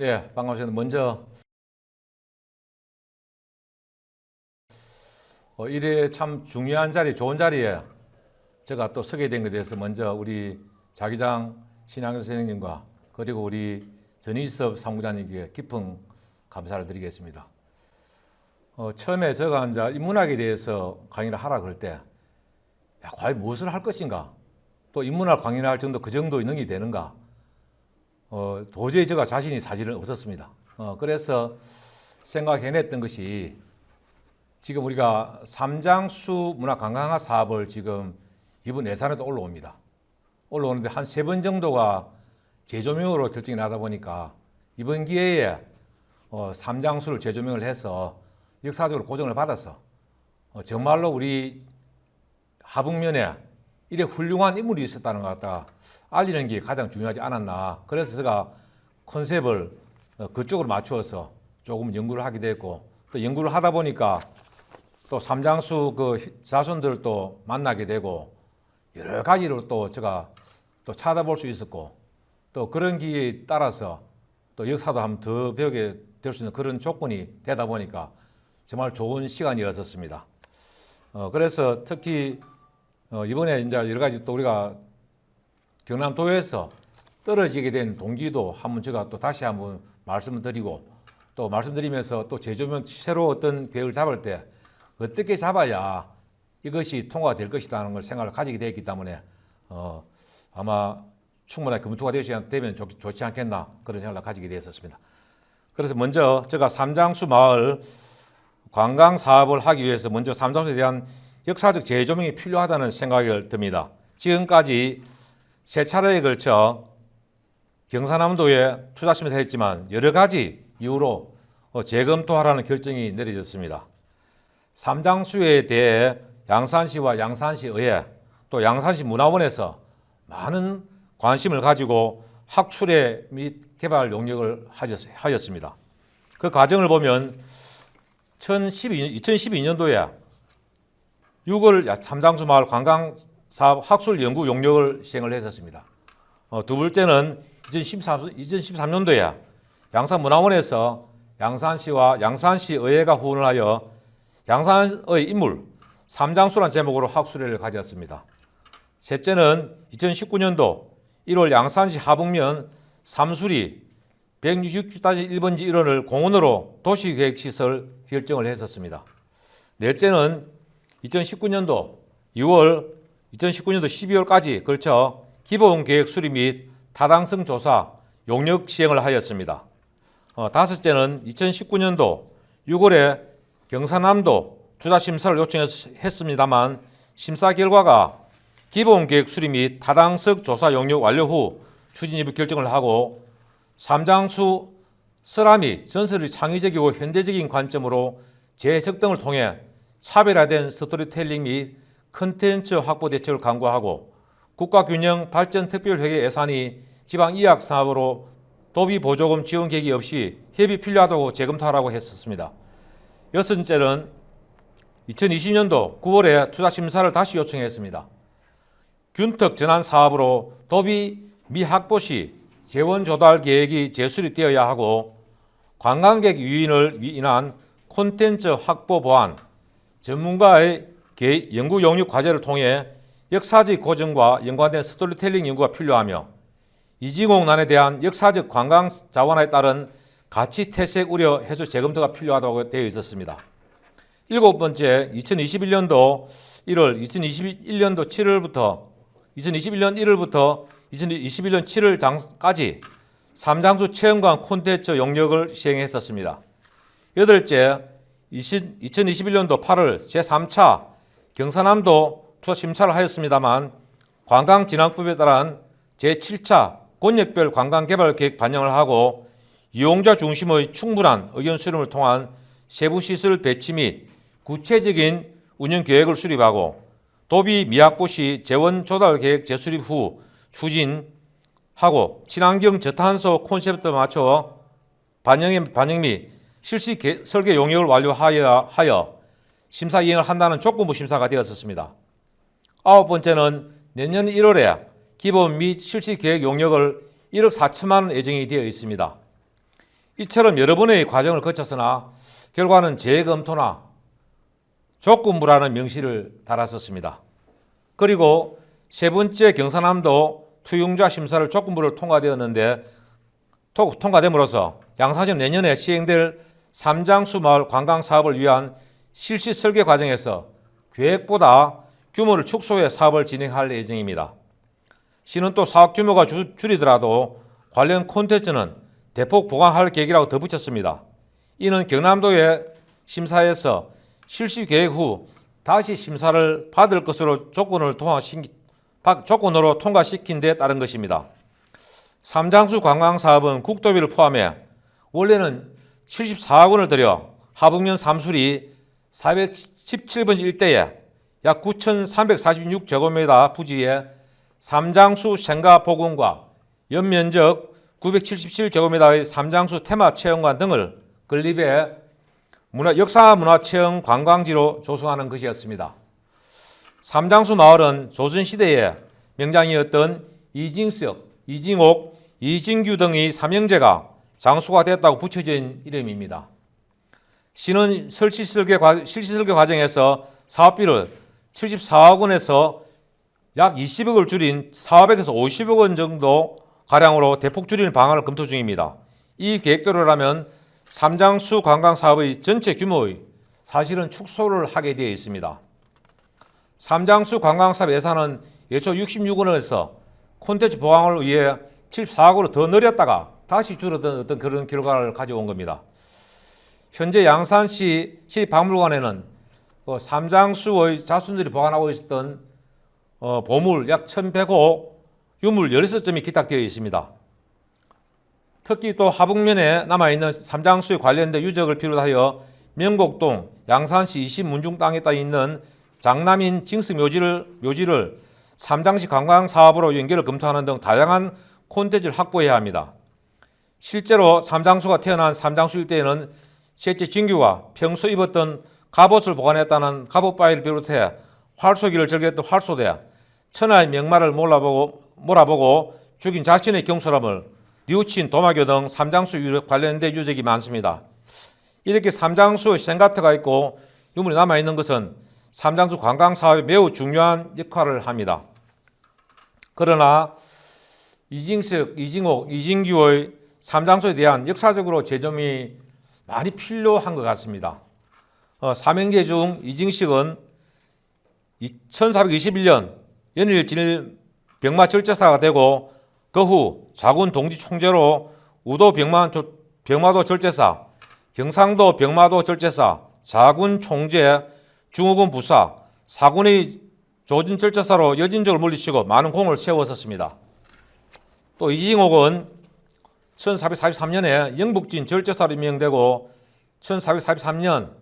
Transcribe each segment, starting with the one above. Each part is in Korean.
예, 반갑습니다. 먼저 이래 참 중요한 자리, 좋은 자리에 제가 또 서게 된 것에 대해서 먼저 우리 자기장 신양교 선생님과 그리고 우리 전희섭 사무장님께 깊은 감사를 드리겠습니다. 처음에 제가 이제 인문학에 대해서 강의를 하라 그럴 때, 야, 과연 무엇을 할 것인가? 또 인문학 강의를 할 정도 그 정도 능력이 되는가? 도저히 제가 자신이 사실은 없었습니다. 그래서 생각해냈던 것이 지금 우리가 삼장수 문화 관광화 사업을 지금 이번 예산에도 올라옵니다. 올라오는데 한 3번 정도가 재조명으로 결정이 나다 보니까 이번 기회에 삼장수를 재조명을 해서 역사적으로 고정을 받아서 정말로 우리 하북면에 이래 훌륭한 인물이 있었다는 것 같다 알리는 게 가장 중요하지 않았나. 그래서 제가 컨셉을 그쪽으로 맞추어서 조금 연구를 하게 됐고, 또 연구를 하다 보니까 또 삼장수 그 자손들도 만나게 되고 여러 가지로 또 제가 또 찾아볼 수 있었고, 또 그런 기회에 따라서 또 역사도 한번 더 배우게 될 수 있는 그런 조건이 되다 보니까 정말 좋은 시간이었었습니다. 그래서 특히 이번에 이제 여러 가지 또 우리가 경남도에서 떨어지게 된 동기도 한번 제가 또 다시 한번 말씀을 드리고, 또 말씀드리면서 또 재조명 새로 어떤 계획을 잡을 때 어떻게 잡아야 이것이 통과가 될 것이라는 걸 생각을 가지게 되었기 때문에 아마 충분하게 검토가 되면 좋지 않겠나 그런 생각을 가지게 되었습니다. 그래서 먼저 제가 삼장수 마을 관광 사업을 하기 위해서 먼저 삼장수에 대한 역사적 재조명이 필요하다는 생각이 듭니다. 지금까지 세 차례에 걸쳐 경상남도에 투자 심사를 했지만 여러 가지 이유로 재검토하라는 결정이 내려졌습니다. 삼장수에 대해 양산시와 양산시의회 또 양산시 문화원에서 많은 관심을 가지고 학술회 및 개발 용역을 하였습니다. 그 과정을 보면 2012년도에 6월 삼장수 마을 관광사업 학술 연구 용역을 시행을 했었습니다. 두 번째는 2013년도에 양산문화원에서 양산시와 양산시의회가 후원을 하여 양산의 인물 삼장수란 제목으로 학술회를 가졌습니다. 셋째는 2019년도 1월 양산시 하북면 삼수리 169-1번지 일원을 공원으로 도시계획시설 결정을 했었습니다. 넷째는 2019년도 12월까지 걸쳐 기본계획 수립 및 타당성 조사 용역 시행을 하였습니다. 다섯째는 2019년도 6월에 경상남도 투자심사를 요청했습니다만 심사 결과가 기본계획 수립 및 타당성 조사 용역 완료 후 추진 여부 결정을 하고 삼장수 설화 및 전설이 창의적이고 현대적인 관점으로 재해석 등을 통해 차별화된 스토리텔링 및 컨텐츠 확보 대책을 강구하고 국가균형발전특별회계 예산이 지방의학 사업으로 도비 보조금 지원 계획이 없이 협의 필요하다고 재검토하라고 했었습니다. 여섯째는 2020년도 9월에 투자심사를 다시 요청했습니다. 균특 전환 사업으로 도비 미확보 시 재원 조달 계획이 재수립되어야 하고 관광객 유인을 위한 콘텐츠 확보 보완, 전문가의 연구 용역 과제를 통해 역사적 고증과 연관된 스토리텔링 연구가 필요하며 이지공난에 대한 역사적 관광 자원에 따른 가치 퇴색 우려 해소 재검토가 필요하다고 되어 있었습니다. 일곱 번째, 2021년도 1월, 2021년도 7월부터 2021년 1월부터 2021년 7월까지 삼장수 체험관 콘텐츠 용역을 시행했었습니다. 여덟째, 2021년도 8월 제3차 경상남도 투자 심사를 하였습니다만 관광진흥법에 따른 제7차 권역별 관광개발계획 반영을 하고 이용자 중심의 충분한 의견 수렴을 통한 세부시설 배치 및 구체적인 운영계획을 수립하고 도비 미확보 시 재원 조달 계획 재수립 후 추진하고 친환경 저탄소 콘셉트에 맞춰 반영 및 실시 설계 용역을 완료하여 심사 이행을 한다는 조건부 심사가 되었습니다. 아홉 번째는 내년 1월에 기본 및 실시 계획 용역을 1억 4천만 원 예정이 되어 있습니다. 이처럼 여러 번의 과정을 거쳤으나 결과는 재검토나 조건부라는 명시를 달았었습니다. 그리고 세 번째 경사남도 투용자 심사를 조건부를 통과됨으로써 양산시는 내년에 시행될 삼장수 마을 관광 사업을 위한 실시 설계 과정에서 계획보다 규모를 축소해 사업을 진행할 예정입니다. 시는 또 사업 규모가 줄이더라도 관련 콘텐츠는 대폭 보강할 계획이라고 덧붙였습니다. 이는 경남도의 심사에서 실시 계획 후 다시 심사를 받을 것으로 조건으로 통과시킨 데 따른 것입니다. 삼장수 관광사업은 국도비를 포함해 원래는 74억 원을 들여 하북면 삼술이 417번지 일대에 약 9,346제곱미터 부지에 삼장수 생가 복원과 연면적 977제곱미터의 삼장수 테마체험관 등을 건립해 역사문화체험 관광지로 조성하는 것이었습니다. 삼장수 마을은 조선시대의 명장이었던 이징석, 이징옥, 이징규 등의 삼형제가 장수가 됐다고 붙여진 이름입니다. 시는 실시설계 과정에서 사업비를 74억 원에서 약 20억을 줄인 400에서 50억 원 정도 가량으로 대폭 줄이는 방안을 검토 중입니다. 이 계획대로라면 삼장수 관광사업의 전체 규모의 사실은 축소를 하게 되어 있습니다. 삼장수 관광사업 예산은 예초 66억 원에서 콘텐츠 보강을 위해 74억 원으로 더 늘렸다가 다시 줄었던 어떤 그런 결과를 가져온 겁니다. 현재 양산시 시립박물관에는 삼장수의 자손들이 보관하고 있었던 보물 약 1,100호, 유물 16점이 기탁되어 있습니다. 특히 또 하북면에 남아있는 삼장수에 관련된 유적을 비롯하여 명곡동, 양산시 20문중 땅에 따 있는 장남인 징스 묘지를 삼장시 관광사업으로 연결을 검토하는 등 다양한 콘텐츠를 확보해야 합니다. 실제로 삼장수가 태어난 삼장수 일대에는 셋째 진규가 평소 입었던 갑옷을 보관했다는 갑옷바위를 비롯해 활쏘기를 즐겼던 활쏘대, 천하의 명마를 몰아보고 죽인 자신의 경솔함을 뉘우친 도마교 등 삼장수 관련된 유적이 많습니다. 이렇게 삼장수 생가터가 있고 유물이 남아있는 것은 삼장수 관광사업에 매우 중요한 역할을 합니다. 그러나 이징석, 이징옥, 이징규의 삼장수에 대한 역사적으로 재점이 많이 필요한 것 같습니다. 삼형제 중 이징식은 1421년 연일진일 병마절제사가 되고 그 후 자군 동지 총재로 우도 병마도 절제사, 경상도 병마도 절제사, 자군 총재, 중후군 부사, 사군의 조진 절제사로 여진적으로 물리치고 많은 공을 세웠었습니다. 또 이징옥은 1443년에 영북진 절제사로 임명되고 1434년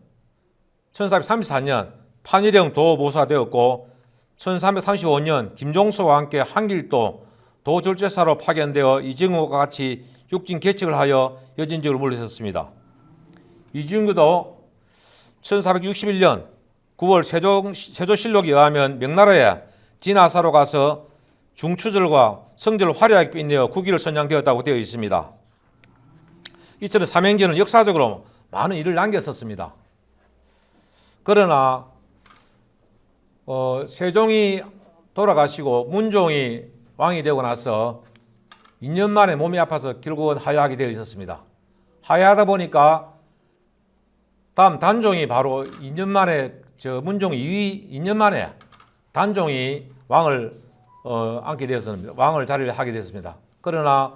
판일영 도보사 되었고 1335년 김종수와 함께 한길도 도절제사로 파견되어 이징옥과 같이 육진 개척을 하여 여진적으로 물러섰습니다. 이징규도 1461년 9월 세조실록에 의하면 명나라에 진아사로 가서 중추절과 성절을 화려하게 빛내어 국위를 선양되었다고 되어 있습니다. 이처럼 삼형제는 역사적으로 많은 일을 남겼었습니다. 그러나 세종이 돌아가시고 문종이 왕이 되고 나서 2년 만에 몸이 아파서 결국은 하야하게 되어 있었습니다. 하야하다 보니까 다음 단종이 바로 2년 만에 문종이 2년 만에 단종이 왕을 앉게 되었습니다. 왕을 자리를 하게 됐습니다. 그러나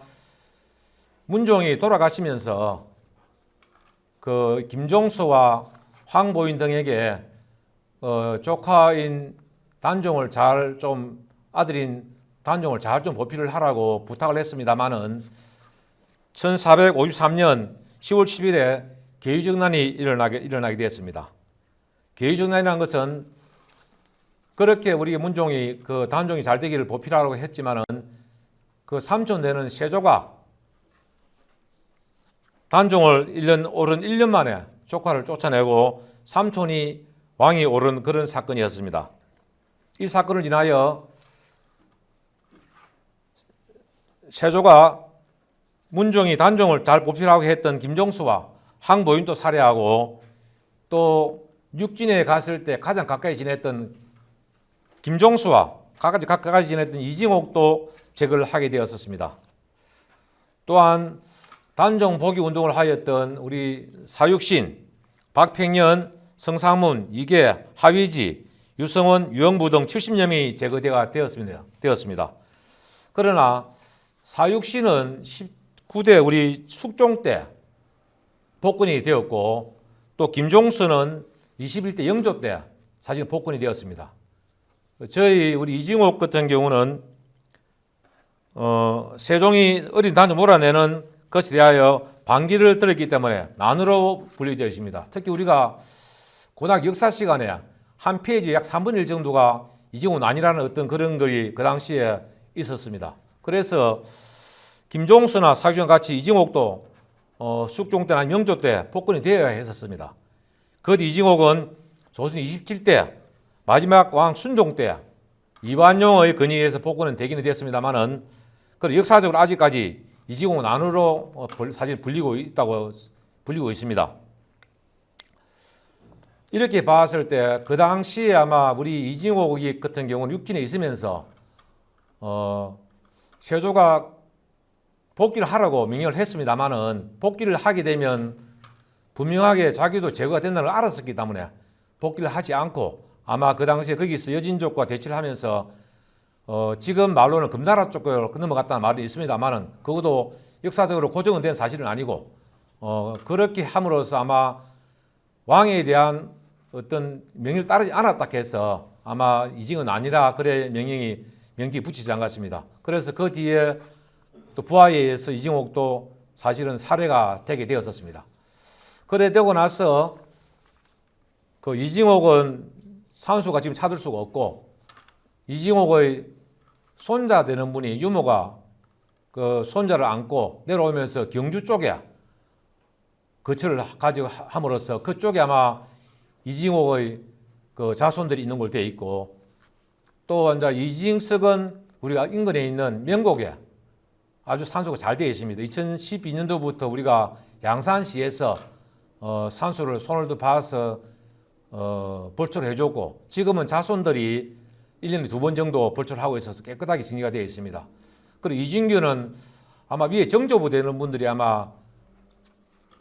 문종이 돌아가시면서 그 김종수와 황보인 등에게 조카인 단종을 아들인 단종을 잘 좀 보필을 하라고 부탁을 했습니다마는 1453년 10월 10일에 계유정난이 일어나게 되었습니다. 계유정난이라는 것은 그렇게 우리 문종이 그 단종이 잘 되기를 보필하라고 했지만은 그 삼촌 되는 세조가 단종을 오른 1년 만에 조카를 쫓아내고 삼촌이 왕이 오른 그런 사건이었습니다. 이 사건을 인하여 세조가 문종이 단종을 잘 보필하고 했던 김종수와 항보인도 살해하고 또 육진에 갔을 때 가장 가까이 지냈던 김종수와 가까이 지냈던 이징옥도 제거를 하게 되었었습니다. 또한 단종 복위 운동을 하였던 우리 사육신, 박팽년, 성상문, 이계, 하위지, 유성원, 유영부 등 70여 명이 제거가 되었습니다. 그러나 사육신은 19대 우리 숙종 때 복권이 되었고 또 김종수는 21대 영조 때 사실 복권이 되었습니다. 저희 우리 이징옥 같은 경우는 세종이 어린 단종 몰아내는 것에 대하여 반기를 들었기 때문에 난으로 분류되어 있습니다. 특히 우리가 고등학교 역사 시간에 한 페이지 약 3분의 1 정도가 이징옥 난이라는 어떤 그런 글이 그 당시에 있었습니다. 그래서 김종수나 사규정 같이 이징옥도 숙종 때나 영조 때 복권이 되어야 했었습니다. 그 이징옥은 조선 27대 마지막 왕 순종 때 이완용의 건의에서 복권은 되기는 됐습니다만은 그 역사적으로 아직까지 이징옥 난으로 사실 불리고 있습니다. 이렇게 봤을 때 그 당시에 아마 우리 이징옥 같은 경우는 육진에 있으면서 세조가 복귀를 하라고 명령을 했습니다만은 복귀를 하게 되면 분명하게 자기도 제거가 된다는 걸 알았었기 때문에 복귀를 하지 않고 아마 그 당시에 거기서 여진족과 대치를 하면서 지금 말로는 금나라 쪽으로 넘어갔다는 말이 있습니다만은 그것도 역사적으로 고정은 된 사실은 아니고 그렇게 함으로써 아마 왕에 대한 어떤 명령을 따르지 않았다 해서 아마 이징은 아니라 그래 명칭이 붙이지 않았습니다. 그래서 그 뒤에 또 부하에 의해서 이징옥도 사실은 살해가 되게 되었었습니다. 그래 되고 나서 그 이징옥은 산수가 지금 찾을 수가 없고 이징옥의 손자 되는 분이 유모가 그 손자를 안고 내려오면서 경주 쪽에 거처를 가지고 함으로써 그쪽에 아마 이징옥의 그 자손들이 있는 걸로 되어 있고 또 이제 이징석은 우리가 인근에 있는 명곡에 아주 산수가 잘 되어 있습니다. 2012년도부터 우리가 양산시에서 산수를 손을 봐서 벌초를 해줬고 지금은 자손들이 1년에 2번 정도 벌초를 하고 있어서 깨끗하게 정리가 되어 있습니다. 그리고 이진규는 아마 위에 정조부 되는 분들이 아마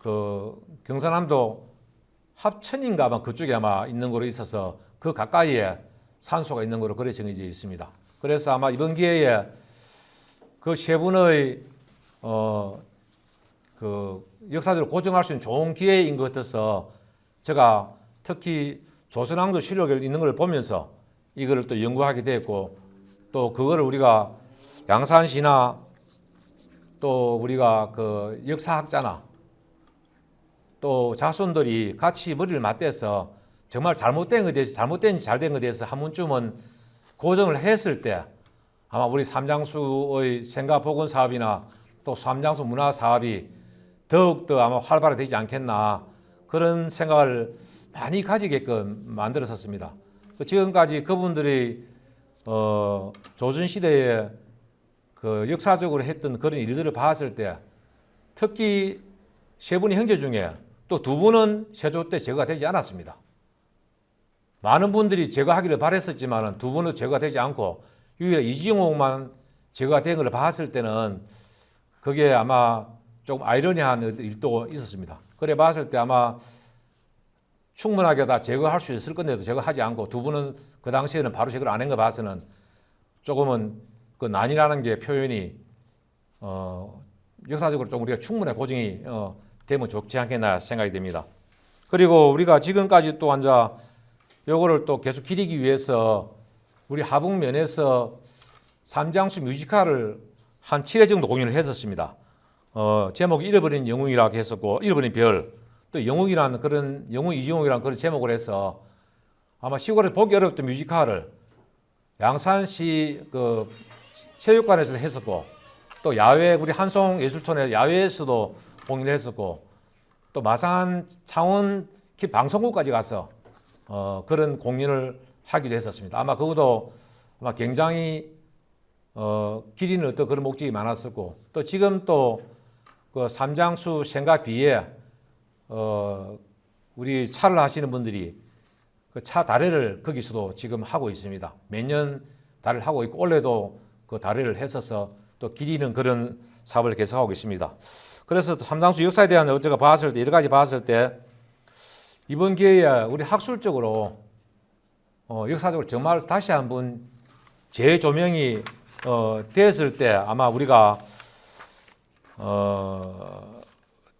그 경상남도 합천인가 아마 그쪽에 아마 있는 거로 있어서 그 가까이에 산소가 있는 거로 그래 정해져 있습니다. 그래서 아마 이번 기회에 그 세 분의 그 역사적으로 고정할 수 있는 좋은 기회인 것 같아서 제가 특히 조선왕조 실록에 있는 걸 보면서 이거를 또 연구하게 됐고 또 그거를 우리가 양산시나 또 우리가 그 역사학자나 또 자손들이 같이 머리를 맞대서 정말 잘못된 것에 대해서 잘못된 잘된 것에 대해서 한 번쯤은 고정을 했을 때 아마 우리 삼장수의 생가 복원 사업이나 또 삼장수 문화 사업이 더욱더 아마 활발해지지 않겠나 그런 생각을 많이 가지게끔 만들었었습니다. 지금까지 그분들이 조선시대에 그 역사적으로 했던 그런 일들을 봤을 때 특히 세 분의 형제 중에 또 두 분은 세조 때 제거가 되지 않았습니다. 많은 분들이 제거하기를 바랬었지만 두 분은 제거가 되지 않고 유일하게 이징옥만 제거가 된 걸 봤을 때는 그게 아마 조금 아이러니한 일도 있었습니다. 그래 봤을 때 아마 충분하게 다 제거할 수 있을 건데도 제거하지 않고 두 분은 그 당시에는 바로 제거를 안 한 거 봐서는 조금은 그 난이라는 게 표현이 역사적으로 좀 우리가 충분히 고증이 되면 좋지 않겠나 생각이 됩니다. 그리고 우리가 지금까지 또 앉아 요거를 또 계속 기리기 위해서 우리 하북면에서 삼장수 뮤지컬을 한 7회 정도 공연을 했었습니다. 제목이 잃어버린 영웅이라고 했었고 잃어버린 별, 또 영웅이라는 그런 영웅 이징옥이라는 그런 제목을 해서 아마 시골에서 보기 어렵던 뮤지컬을 양산시 그 체육관에서 했었고 또 야외 우리 한송 예술촌의 야외에서도 공연을 했었고 또 마산 창원 방송국까지 가서 그런 공연을 하기도 했었습니다. 아마 그것도 아마 굉장히 기리는 어떤 그런 목적이 많았었고 또 지금 또 그 삼장수 생가비에 우리 차를 하시는 분들이 그 차 다래를 거기서도 지금 하고 있습니다. 매년 다래를 하고 있고 올해도 그 다래를 했어서 또 기리는 그런 사업을 계속하고 있습니다. 그래서 삼장수 역사에 대한 제가 봤을 때 여러 가지 봤을 때 이번 기회에 우리 학술적으로 역사적으로 정말 다시 한번 재조명이 됐을 때 아마 우리가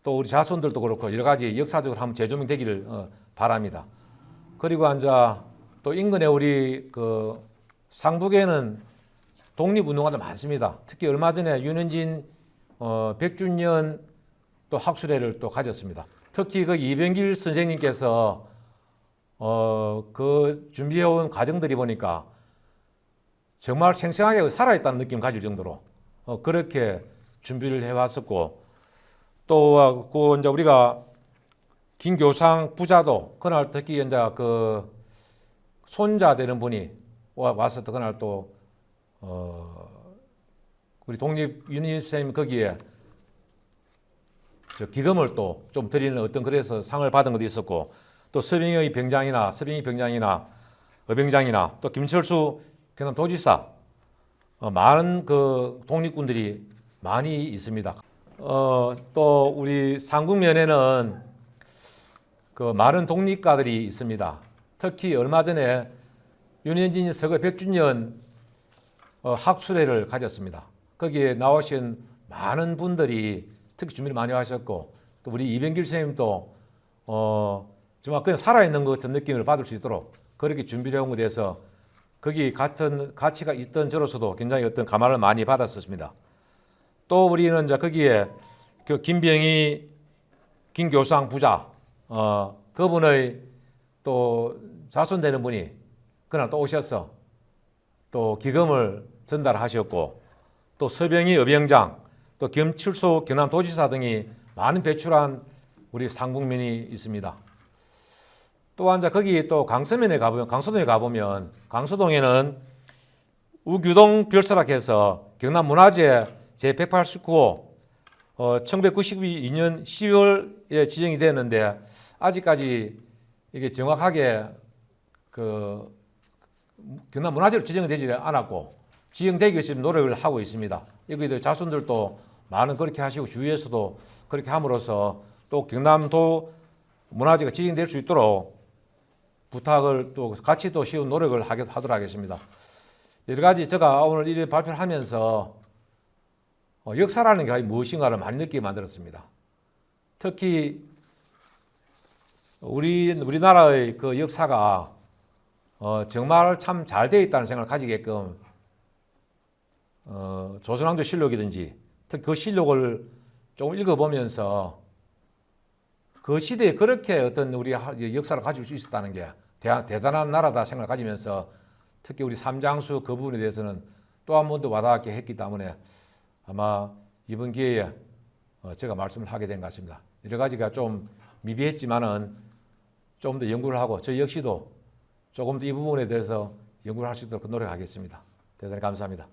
또 우리 자손들도 그렇고 여러 가지 역사적으로 한번 재조명되기를 바랍니다. 그리고 앉아 또 인근에 우리 그 상북에는 독립운동가들 많습니다. 특히 얼마 전에 윤현진 100주년 또 학술회를 또 가졌습니다. 특히 그 이병길 선생님께서 그 준비해온 과정들이 보니까 정말 생생하게 살아있다는 느낌 가질 정도로 그렇게 준비를 해왔었고 또 그 이제 우리가 김교상 부자도 그날 특히 이제 그 손자 되는 분이 와서 또 그날 또 우리 독립윤희 선생님 거기에 저 기금을 또 좀 드리는 어떤 그래서 상을 받은 것도 있었고 또 서병희 병장이나 어병장이나 또 김철수 경남도지사 많은 그 독립군들이 많이 있습니다. 또 우리 상국면에는 그 많은 독립가들이 있습니다. 특히 얼마 전에 윤현진 서거 100주년 학술회를 가졌습니다. 거기에 나오신 많은 분들이 특히 준비를 많이 하셨고 또 우리 이병길 선생님도 정말 그냥 살아있는 것 같은 느낌을 받을 수 있도록 그렇게 준비를 해온 것에 대해서 거기 같은 가치가 있던 저로서도 굉장히 어떤 감화를 많이 받았었습니다. 또 우리는 이제 거기에 그 김병희 김교상 부자 그분의 또 자손 되는 분이 그날 또 오셔서 또 기금을 전달하셨고 또 서병희 어병장 또 김철수 경남도지사 등이 많은 배출한 우리 상국면이 있습니다. 또한 거기 또 강서면에 가보면 강서동에 가보면 강서동에는 우규동 별서락해서 경남문화재 제189호 1992년 10월에 지정이 됐는데 아직까지 이게 정확하게 그 경남문화재로 지정이 되지 않았고 지정되기 위해서 노력을 하고 있습니다. 여기도 자손들도 많은 그렇게 하시고 주위에서도 그렇게 함으로써 또 경남도 문화재가 지정될 수 있도록 부탁을 또 같이 또 쉬운 노력을 하도록 하겠습니다. 여러 가지 제가 오늘 이 발표를 하면서 역사라는 게 무엇인가를 많이 느끼게 만들었습니다. 특히 우리나라의 그 역사가 정말 참 잘 되어 있다는 생각을 가지게끔 조선왕조 실록이든지 특히 그 실록을 조금 읽어보면서 그 시대에 그렇게 어떤 우리 역사를 가질 수 있었다는 게 대단한 나라다 생각을 가지면서 특히 우리 삼장수 그 부분에 대해서는 또 한 번 더 와닿게 했기 때문에 아마 이번 기회에 제가 말씀을 하게 된 것 같습니다. 여러 가지가 좀 미비했지만은 좀 더 연구를 하고 저 역시도 조금 더 이 부분에 대해서 연구를 할 수 있도록 노력하겠습니다. 대단히 감사합니다.